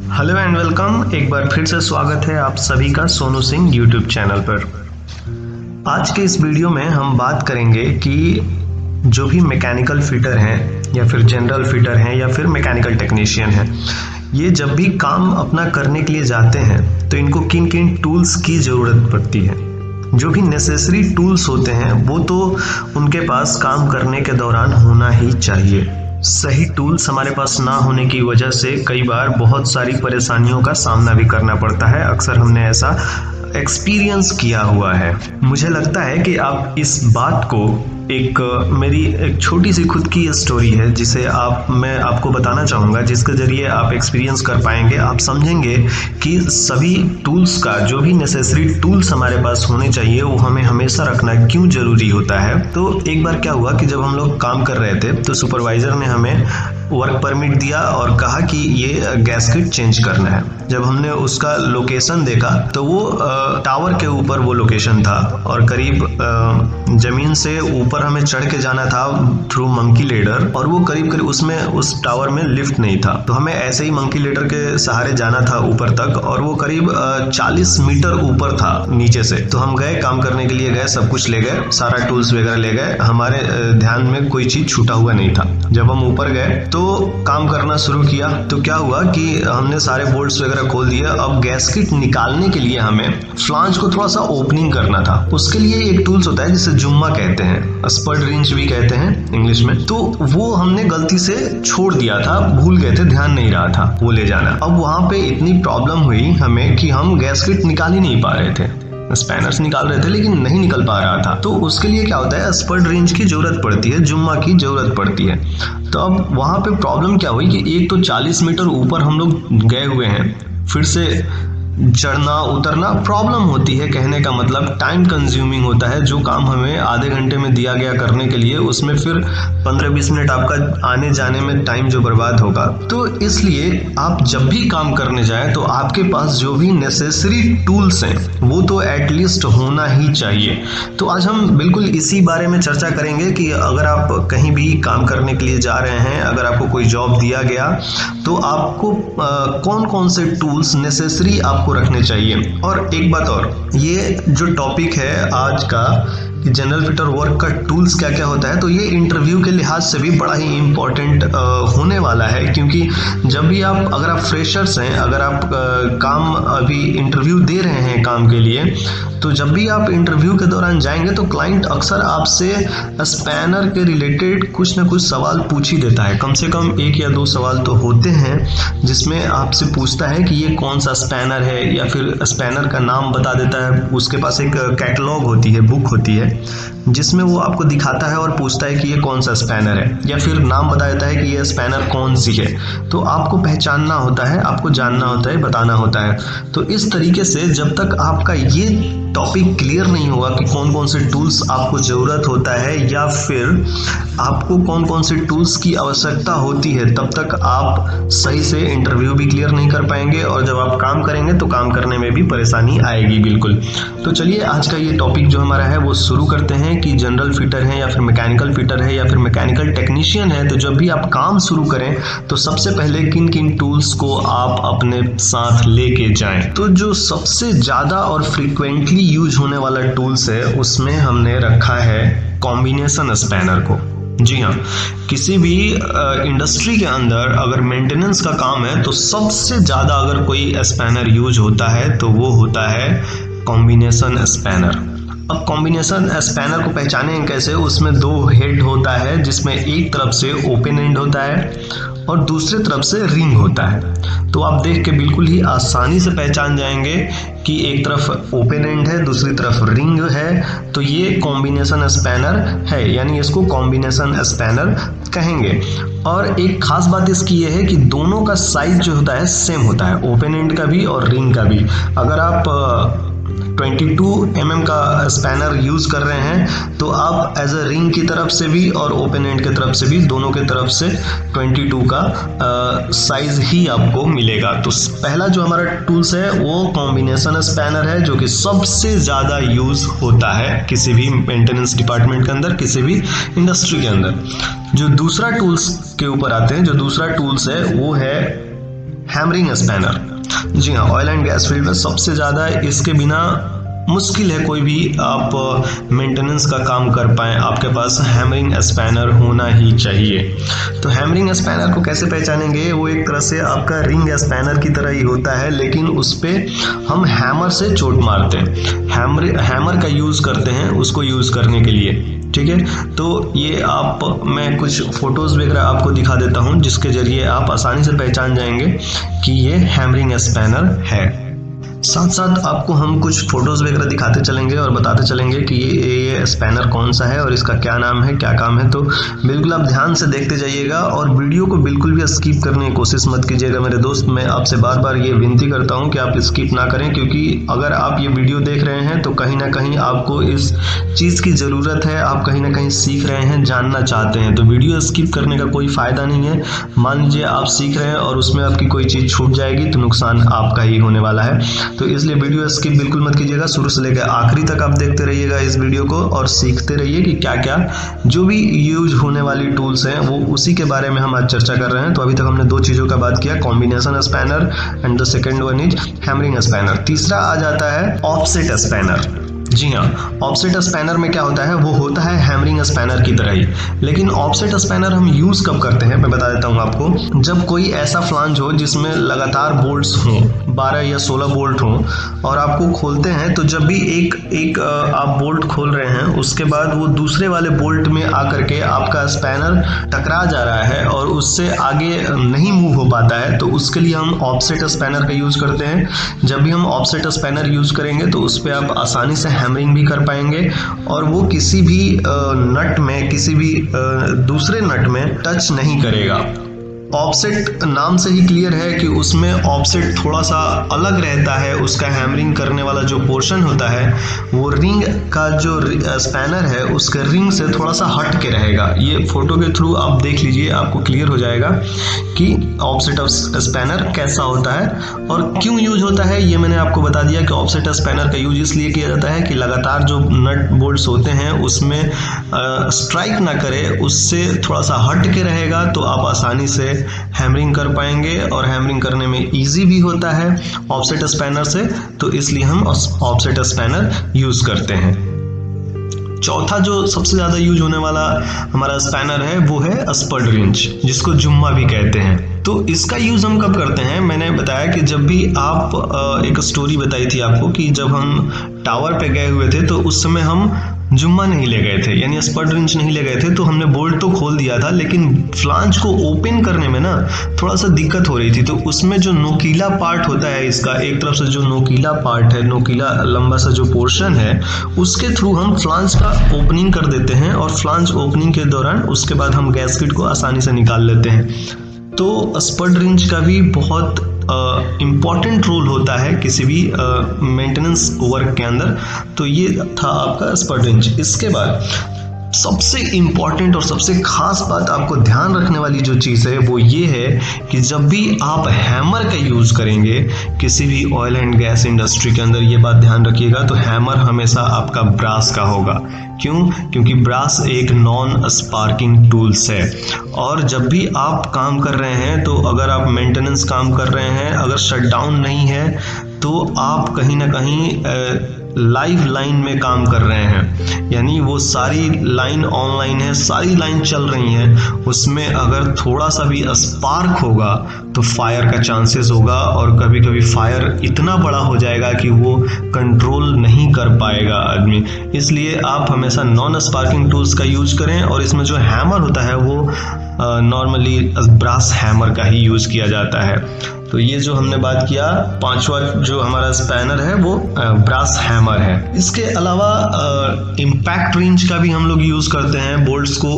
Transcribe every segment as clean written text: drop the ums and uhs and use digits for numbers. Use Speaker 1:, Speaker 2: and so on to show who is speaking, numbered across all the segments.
Speaker 1: Hello and welcome. एक बार फिर से स्वागत है आप सभी का सोनू सिंह यूट्यूब चैनल पर। आज के इस वीडियो में हम बात करेंगे कि जो भी मैकेनिकल फिटर हैं या फिर जनरल फिटर हैं या फिर मैकेनिकल टेक्नीशियन हैं, ये जब भी काम अपना करने के लिए जाते हैं तो इनको किन किन टूल्स की ज़रूरत पड़ती है। जो भी नेसेसरी टूल्स होते हैं वो तो उनके पास काम करने के दौरान होना ही चाहिए। सही टूल्स हमारे पास ना होने की वजह से कई बार बहुत सारी परेशानियों का सामना भी करना पड़ता है। अक्सर हमने ऐसा एक्सपीरियंस किया हुआ है। मुझे लगता है कि आप इस बात को मेरी एक छोटी सी खुद की स्टोरी है जिसे मैं आपको बताना चाहूँगा, जिसके ज़रिए आप एक्सपीरियंस कर पाएंगे। आप समझेंगे कि सभी टूल्स का, जो भी नेसेसरी टूल्स हमारे पास होने चाहिए, वो हमें हमेशा रखना क्यों ज़रूरी होता है। तो एक बार क्या हुआ कि जब हम लोग काम कर रहे थे तो सुपरवाइज़र ने हमें वर्क परमिट दिया और कहा कि ये गैस्केट चेंज करना है। जब हमने उसका लोकेशन देखा तो वो टावर के ऊपर वो लोकेशन था और करीब ज़मीन से ऊपर हमें चढ़ के जाना था थ्रू मंकी लेडर, और वो करीब उसमें उस टावर में लिफ्ट नहीं था। तो हमें ऐसे ही मंकी लेडर के सहारे जाना था ऊपर तक, और वो करीब 40 मीटर ऊपर था नीचे से। तो हम गए, काम करने के लिए गए, सब कुछ ले गए, सारा टूल्स वगैरह ले गए। हमारे ध्यान में कोई चीज़ छूटा हुआ नहीं था। जब हम ऊपर गए तो काम करना शुरू किया तो क्या हुआ कि हमने सारे बोल्ट्स वगैरह खोल दिए। अब गैस्केट निकालने के लिए हमें फ्लांज को थोड़ा सा ओपनिंग करना था। उसके लिए एक टूल्स होता है जिसे जुम्मा कहते हैं, स्पर्ड रिंच भी कहते हैं इंग्लिश में। तो वो हमने गलती से छोड़ दिया था, भूल गए थे, ध्यान नहीं रहा था वो ले जाना। अब वहां पे इतनी प्रॉब्लम हुई हमें कि हम गैस्केट निकाल ही नहीं पा रहे थे। स्पैनर्स निकाल रहे थे लेकिन नहीं निकल पा रहा था। तो उसके लिए क्या होता है, स्पर्ड रेंज की जरूरत पड़ती है, जुम्मा की जरूरत पड़ती है। तो अब वहां पे प्रॉब्लम क्या हुई कि एक तो 40 मीटर ऊपर हम लोग गए हुए हैं, फिर से चढ़ना उतरना प्रॉब्लम होती है। कहने का मतलब टाइम कंज्यूमिंग होता है। जो काम हमें आधे घंटे में दिया गया करने के लिए, उसमें फिर 15-20 मिनट आपका आने जाने में टाइम जो बर्बाद होगा। तो इसलिए आप जब भी काम करने जाएं तो आपके पास जो भी नेसेसरी टूल्स हैं वो तो एटलीस्ट होना ही चाहिए। तो आज हम बिल्कुल इसी बारे में चर्चा करेंगे कि अगर आप कहीं भी काम करने के लिए जा रहे हैं, अगर आपको कोई जॉब दिया गया तो आपको कौन कौन से टूल्स नेसेसरी आपको रखने चाहिए। और एक बात और, ये जो टॉपिक है आज का कि जनरल फिटर वर्क का टूल्स क्या क्या होता है, तो ये इंटरव्यू के लिहाज से भी बड़ा ही इम्पोर्टेंट होने वाला है। क्योंकि जब भी अगर आप फ्रेशर्स हैं, अगर आप काम अभी इंटरव्यू दे रहे हैं काम के लिए, तो जब भी आप इंटरव्यू के दौरान जाएंगे तो क्लाइंट अक्सर आपसे स्पैनर के रिलेटेड कुछ ना कुछ सवाल पूछ ही देता है। कम से कम 1 या 2 सवाल तो होते हैं जिसमें आपसे पूछता है कि ये कौन सा स्पैनर है, या फिर स्पैनर का नाम बता देता है। उसके पास एक कैटलॉग होती है, बुक होती है, जिसमें वो आपको दिखाता है और पूछता है कि ये कौन सा स्पैनर है, या फिर नाम बता देता है कि ये स्पैनर कौन सी है। तो आपको पहचानना होता है, आपको जानना होता है, बताना होता है। तो इस तरीके से जब तक आपका ये टॉपिक क्लियर नहीं होगा कि कौन कौन से टूल्स आपको ज़रूरत होता है या फिर आपको कौन कौन से टूल्स की आवश्यकता होती है, तब तक आप सही से इंटरव्यू भी क्लियर नहीं कर पाएंगे, और जब आप काम करेंगे तो काम करने में भी परेशानी आएगी बिल्कुल। तो चलिए आज का ये टॉपिक जो हमारा है वो शुरू करते हैं कि जनरल फिटर है या फिर मैकेनिकल फिटर है या फिर मैकेनिकल टेक्नीशियन है, तो जब भी आप काम शुरू करें तो सबसे पहले किन किन टूल्स को आप अपने साथ लेके जाएं। तो जो सबसे ज़्यादा और फ्रीक्वेंटली यूज होने वाला टूल्स है उसमें हमने रखा है कॉम्बिनेशन स्पैनर को। जी हाँ, किसी भी इंडस्ट्री के अंदर अगर मेंटेनेंस का काम है तो सबसे ज़्यादा अगर कोई स्पैनर यूज होता है तो वो होता है कॉम्बिनेशन स्पैनर। अब कॉम्बिनेशन स्पैनर को पहचानें कैसे, उसमें 2 हेड होता है जिसमें एक तरफ से ओपन एंड होता है और दूसरी तरफ से रिंग होता है। तो आप देख के बिल्कुल ही आसानी से पहचान जाएंगे कि एक तरफ ओपन एंड है, दूसरी तरफ रिंग है, तो ये कॉम्बिनेशन स्पैनर है, यानी इसको कॉम्बिनेशन स्पैनर कहेंगे। और एक खास बात इसकी ये है कि दोनों का साइज जो होता है सेम होता है, ओपन एंड का भी और रिंग का भी। अगर आप 22 mm का स्पैनर यूज कर रहे हैं तो आप एज अ रिंग की तरफ से भी और ओपन एंड की तरफ से भी, दोनों की तरफ से 22 का साइज ही आपको मिलेगा। तो पहला जो हमारा टूल्स है वो कॉम्बिनेशन स्पैनर है, जो कि सबसे ज़्यादा यूज होता है किसी भी मेंटेनेंस डिपार्टमेंट के अंदर, किसी भी इंडस्ट्री के अंदर। जो दूसरा टूल्स के ऊपर आते हैं, जो दूसरा टूल्स है वो है हैमरिंग स्पैनर। जी हाँ, ऑयल एंड गैस फील्ड में सबसे ज़्यादा इसके बिना मुश्किल है कोई भी आप मेंटेनेंस का काम कर पाएँ, आपके पास हैमरिंग स्पैनर होना ही चाहिए। तो हैमरिंग स्पैनर को कैसे पहचानेंगे? वो एक तरह से आपका रिंग स्पैनर की तरह ही होता है, लेकिन उस पर हम हैमर से चोट मारते हैं, हैमर का यूज़ करते हैं उसको यूज़ करने के लिए। ठीक है, तो ये मैं कुछ फोटोज़ वगैरह आपको दिखा देता हूँ जिसके ज़रिए आप आसानी से पहचान जाएंगे कि ये हैमरिंग स्पैनर है। साथ साथ आपको हम कुछ फोटोज़ वगैरह दिखाते चलेंगे और बताते चलेंगे कि ये स्पैनर कौन सा है और इसका क्या नाम है, क्या काम है। तो बिल्कुल आप ध्यान से देखते जाइएगा और वीडियो को बिल्कुल भी स्किप करने की कोशिश मत कीजिएगा मेरे दोस्त। मैं आपसे बार बार ये विनती करता हूँ कि आप स्किप ना करें, क्योंकि अगर आप ये वीडियो देख रहे हैं तो कहीं ना कहीं आपको इस चीज़ की ज़रूरत है, आप कहीं ना कहीं सीख रहे हैं, जानना चाहते हैं। तो वीडियो स्किप करने का कोई फ़ायदा नहीं है। मान लीजिए आप सीख रहे हैं और उसमें आपकी कोई चीज़ छूट जाएगी तो नुकसान आपका ही होने वाला है। तो इसलिए वीडियो स्किप बिल्कुल मत कीजिएगा, शुरू से लेकर आखिरी तक आप देखते रहिएगा इस वीडियो को और सीखते रहिए कि क्या क्या जो भी यूज होने वाली टूल्स हैं वो उसी के बारे में हम आज चर्चा कर रहे हैं। तो अभी तक हमने दो चीज़ों का बात किया, combination spanner and the second one is hammering spanner. तीसरा आ जाता है ऑफसेट स्पैनर। जी हाँ, ऑफसेट स्पैनर में क्या होता है? वो होता है हैमरिंग स्पैनर की तरह ही, लेकिन ऑफसेट स्पैनर हम यूज़ कब करते हैं मैं बता देता हूँ आपको। जब कोई ऐसा फ्लांज हो जिसमें लगातार बोल्ट्स हों, 12 या 16 बोल्ट हों, और आपको खोलते हैं तो जब भी एक आप बोल्ट खोल रहे हैं उसके बाद वो दूसरे वाले बोल्ट में आकर के आपका स्पैनर टकरा जा रहा है और उससे आगे नहीं मूव हो पाता है, तो उसके लिए हम ऑफसेट स्पैनर का यूज़ करते हैं। जब भी हम ऑफसेट स्पैनर यूज़ करेंगे तो उस पर आप आसानी से हैमरिंग भी कर पाएंगे और वो किसी भी नट में, किसी भी दूसरे नट में टच नहीं करेगा। ऑफसेट नाम से ही क्लियर है कि उसमें ऑफसेट थोड़ा सा अलग रहता है, उसका हैमरिंग करने वाला जो पोर्शन होता है वो रिंग का जो स्पैनर है उसके रिंग से थोड़ा सा हट के रहेगा। ये फोटो के थ्रू आप देख लीजिए, आपको क्लियर हो जाएगा कि ऑफसेट स्पैनर कैसा होता है और क्यों यूज होता है। ये मैंने आपको बता दिया कि ऑफसेट स्पैनर का यूज इसलिए किया जाता है कि लगातार जो नट बोल्ट्स होते हैं उसमें स्ट्राइक ना करे, उससे थोड़ा सा हट के रहेगा तो आप आसानी से हैमरिंग कर पाएंगे और हैमरिंग करने में इजी भी होता है ऑफसेट स्पैनर से, तो इसलिए हम ऑफसेट स्पैनर यूज करते हैं। चौथा जो सबसे ज्यादा यूज होने वाला हमारा स्पैनर है वो है स्पड रिंच, जिसको जुम्मा भी कहते हैं। तो इसका यूज हम कब करते हैं? मैंने बताया कि जब भी आप एक स्टोरी बताई थी आपको कि जब हम टावर पे गए हुए थे तो उस समय हम जुम्मा नहीं ले गए थे, यानी स्पड रिंच नहीं ले गए थे, तो हमने बोल्ट तो खोल दिया था लेकिन फ्लांज को ओपन करने में ना थोड़ा सा दिक्कत हो रही थी। तो उसमें जो नोकीला पार्ट होता है इसका, एक तरफ से जो नोकीला पार्ट है, नोकीला लंबा सा जो पोर्शन है, उसके थ्रू हम फ्लांज का ओपनिंग कर देते हैं और फ्लांज ओपनिंग के दौरान उसके बाद हम गैस्केट को आसानी से निकाल लेते हैं। तो स्पड रिंच का भी बहुत इम्पॉर्टेंट रोल होता है किसी भी मेंटेनेंस वर्क के अंदर। तो ये था आपका स्पड रिंच। इसके बाद सबसे इम्पॉर्टेंट और सबसे खास बात आपको ध्यान रखने वाली जो चीज़ है वो ये है कि जब भी आप हैमर का यूज़ करेंगे किसी भी ऑयल एंड गैस इंडस्ट्री के अंदर, ये बात ध्यान रखिएगा, तो हैमर हमेशा आपका ब्रास का होगा। क्यों? क्योंकि ब्रास एक नॉन स्पार्किंग टूल्स है और जब भी आप काम कर रहे हैं, तो अगर आप मेंटेनेंस काम कर रहे हैं, अगर शटडाउन नहीं है तो आप कहीं ना कहीं लाइव लाइन में काम कर रहे हैं, यानी वो सारी लाइन ऑनलाइन है, सारी लाइन चल रही हैं, उसमें अगर थोड़ा सा भी स्पार्क होगा तो फायर का चांसेस होगा और कभी कभी फायर इतना बड़ा हो जाएगा कि वो कंट्रोल नहीं कर पाएगा आदमी। इसलिए आप हमेशा नॉन स्पार्किंग टूल्स का यूज करें और इसमें जो हैमर होता है वो नॉर्मली ब्रास हैमर का ही यूज किया जाता है। तो ये जो हमने बात किया, पांचवा जो हमारा स्पैनर है वो ब्रास हैमर है। इसके अलावा इम्पैक्ट रिंच का भी हम लोग यूज करते हैं बोल्ट्स को,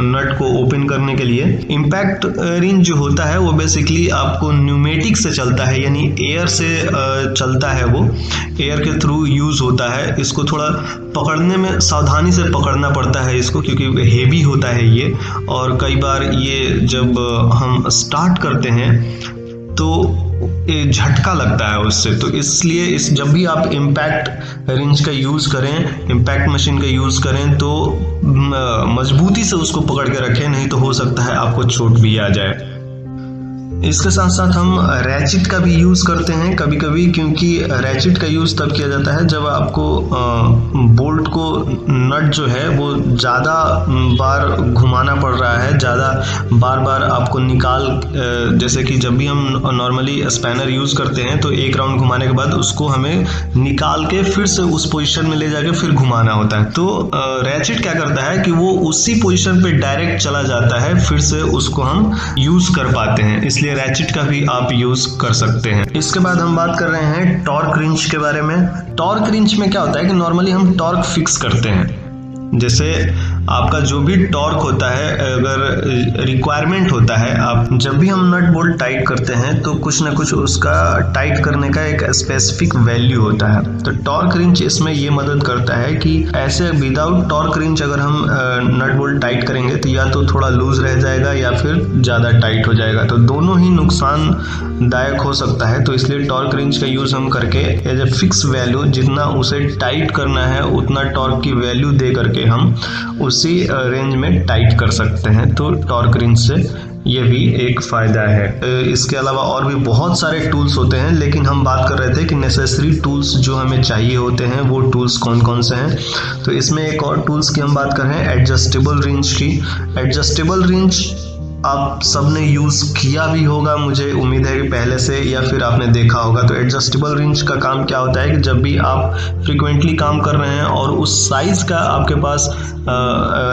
Speaker 1: नट को ओपन करने के लिए। इम्पैक्ट रिंच जो होता है वो बेसिकली आपको न्यूमेटिक से चलता है, यानी एयर से चलता है, वो एयर के थ्रू यूज होता है। इसको थोड़ा पकड़ने में सावधानी से पकड़ना पड़ता है इसको, क्योंकि हेवी होता है ये, और कई बार ये जब हम स्टार्ट करते हैं तो एक झटका लगता है उससे। तो इसलिए जब भी आप इम्पैक्ट रिंच का यूज़ करें, इम्पैक्ट मशीन का यूज़ करें, तो मजबूती से उसको पकड़ के रखें, नहीं तो हो सकता है आपको चोट भी आ जाए। इसके साथ साथ हम रैचिट का भी यूज़ करते हैं कभी कभी, क्योंकि रैचिट का यूज़ तब किया जाता है जब आपको बोल्ट को नट जो है वो ज़्यादा बार घुमाना पड़ रहा है, ज़्यादा बार बार आपको निकाल, जैसे कि जब भी हम नॉर्मली स्पैनर यूज़ करते हैं तो एक राउंड घुमाने के बाद उसको हमें निकाल के फिर से उस पोजीशन में ले जाके फिर घुमाना होता है। तो रैचिट क्या करता है कि वो उसी पोजीशन पे डायरेक्ट चला जाता है, फिर से उसको हम यूज़ कर पाते हैं, इसलिए रैचिट का भी आप यूज़ कर सकते हैं। इसके बाद हम बात कर रहे हैं टॉर्क रिंच के बारे में। टॉर्क रिंच में क्या होता है कि नॉर्मली हम टॉर्क फिक्स करते हैं, जैसे आपका जो भी टॉर्क होता है, अगर रिक्वायरमेंट होता है, आप जब भी हम नट बोल्ट टाइट करते हैं तो कुछ ना कुछ उसका टाइट करने का एक स्पेसिफिक वैल्यू होता है। तो टॉर्क रिंच इसमें ये मदद करता है कि ऐसे विदाउट टॉर्क रिंच अगर हम नट बोल्ट टाइट करेंगे तो या तो थोड़ा लूज रह जाएगा या फिर ज़्यादा टाइट हो जाएगा, तो दोनों ही नुकसानदायक हो सकता है। तो इसलिए टॉर्क रिंच का यूज़ हम करके एज ए फिक्स वैल्यू, जितना उसे टाइट करना है उतना टॉर्क की वैल्यू दे करके हम उसी रेंज में टाइट कर सकते हैं। तो टॉर्क रिंच से ये भी एक फ़ायदा है। इसके अलावा और भी बहुत सारे टूल्स होते हैं, लेकिन हम बात कर रहे थे कि नेसेसरी टूल्स जो हमें चाहिए होते हैं वो टूल्स कौन कौन से हैं। तो इसमें एक और टूल्स की हम बात कर रहे हैं एडजस्टेबल रिंच की। एडजस्टेबल रिंच आप सबने यूज़ किया भी होगा, मुझे उम्मीद है कि पहले से, या फिर आपने देखा होगा। तो एडजस्टेबल रिंच का काम क्या होता है कि जब भी आप फ्रिक्वेंटली काम कर रहे हैं और उस साइज़ का आपके पास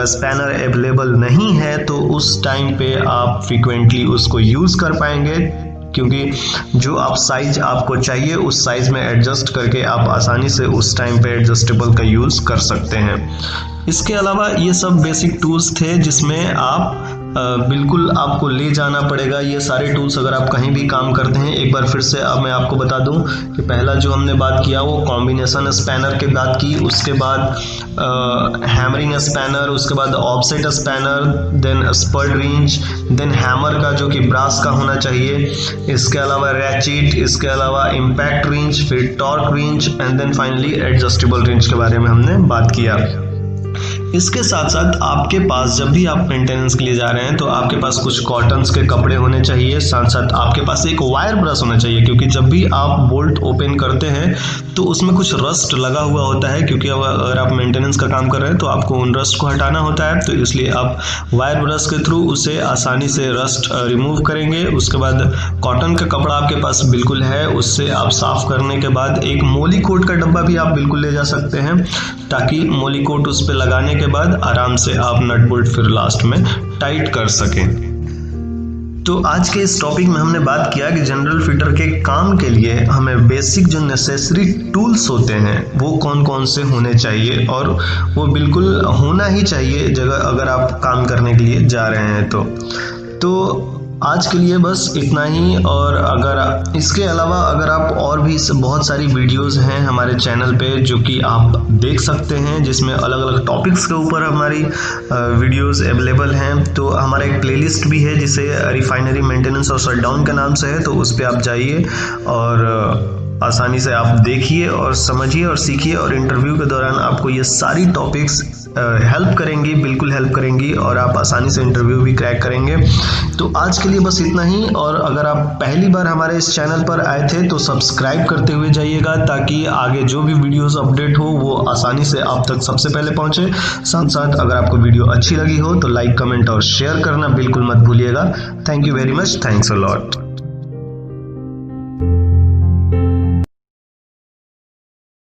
Speaker 1: स्पैनर अवेलेबल नहीं है तो उस टाइम पे आप फ्रिक्वेंटली उसको यूज़ कर पाएंगे, क्योंकि जो आप साइज आपको चाहिए उस साइज में एडजस्ट करके आप आसानी से उस टाइम पे एडजस्टेबल का यूज़ कर सकते हैं। इसके अलावा ये सब बेसिक टूल्स थे जिसमें आप बिल्कुल आपको ले जाना पड़ेगा। ये सारे टूल्स अगर आप कहीं भी काम करते हैं, एक बार फिर से अब मैं आपको बता दूं कि पहला जो हमने बात किया वो कॉम्बिनेशन स्पैनर की बात की, उसके बाद हैमरिंग स्पैनर, उसके बाद offset spanner, then spud wrench, then hammer का जो कि ब्रास का होना चाहिए, इसके अलावा रैचिट, इसके अलावा इम्पैक्ट रिंच, फिर torque wrench and then finally adjustable wrench के बारे में हमने बात किया। इसके साथ साथ आपके पास जब भी आप मेंटेनेंस के लिए जा रहे हैं तो आपके पास कुछ कॉटन्स के कपड़े होने चाहिए, साथ साथ आपके पास एक वायर ब्रश होना चाहिए, क्योंकि जब भी आप बोल्ट ओपन करते हैं तो उसमें कुछ रस्ट लगा हुआ होता है, क्योंकि अगर आप मेंटेनेंस का काम कर रहे हैं तो आपको उन रस्ट को हटाना होता है। तो इसलिए आप वायर ब्रश के थ्रू उसे आसानी से रस्ट रिमूव करेंगे। उसके बाद कॉटन का कपड़ा आपके पास बिल्कुल है, उससे आप साफ करने के बाद एक मोली कोट का डब्बा भी आप बिल्कुल ले जा सकते हैं, ताकि मोली कोट उस पर लगाने के बाद आराम से आप नट बोल्ट फिर लास्ट में टाइट कर सकें। तो आज के इस टॉपिक में हमने बात किया कि जनरल फिटर के काम के लिए हमें बेसिक जो नेसेसरी टूल्स होते हैं वो कौन कौन से होने चाहिए, और वो बिल्कुल होना ही चाहिए जगह अगर आप काम करने के लिए जा रहे हैं तो आज के लिए बस इतना ही। और अगर इसके अलावा अगर आप और भी बहुत सारी वीडियोस हैं हमारे चैनल पे जो कि आप देख सकते हैं, जिसमें अलग अलग टॉपिक्स के ऊपर हमारी वीडियोस अवेलेबल हैं। तो हमारा एक प्लेलिस्ट भी है जिसे रिफाइनरी मेंटेनेंस और शटडाउन के नाम से है, तो उस पर आप जाइए और आसानी से आप देखिए और समझिए और सीखिए, और इंटरव्यू के दौरान आपको ये सारी टॉपिक्स हेल्प करेंगी, बिल्कुल हेल्प करेंगी, और आप आसानी से इंटरव्यू भी क्रैक करेंगे। तो आज के लिए बस इतना ही। और अगर आप पहली बार हमारे इस चैनल पर आए थे तो सब्सक्राइब करते हुए जाइएगा, ताकि आगे जो भी वीडियोस अपडेट हो वो आसानी से आप तक सबसे पहले पहुंचे। साथ साथ अगर आपको वीडियो अच्छी लगी हो तो लाइक, कमेंट और शेयर करना बिल्कुल मत भूलिएगा। Thank you very much, thanks a lot.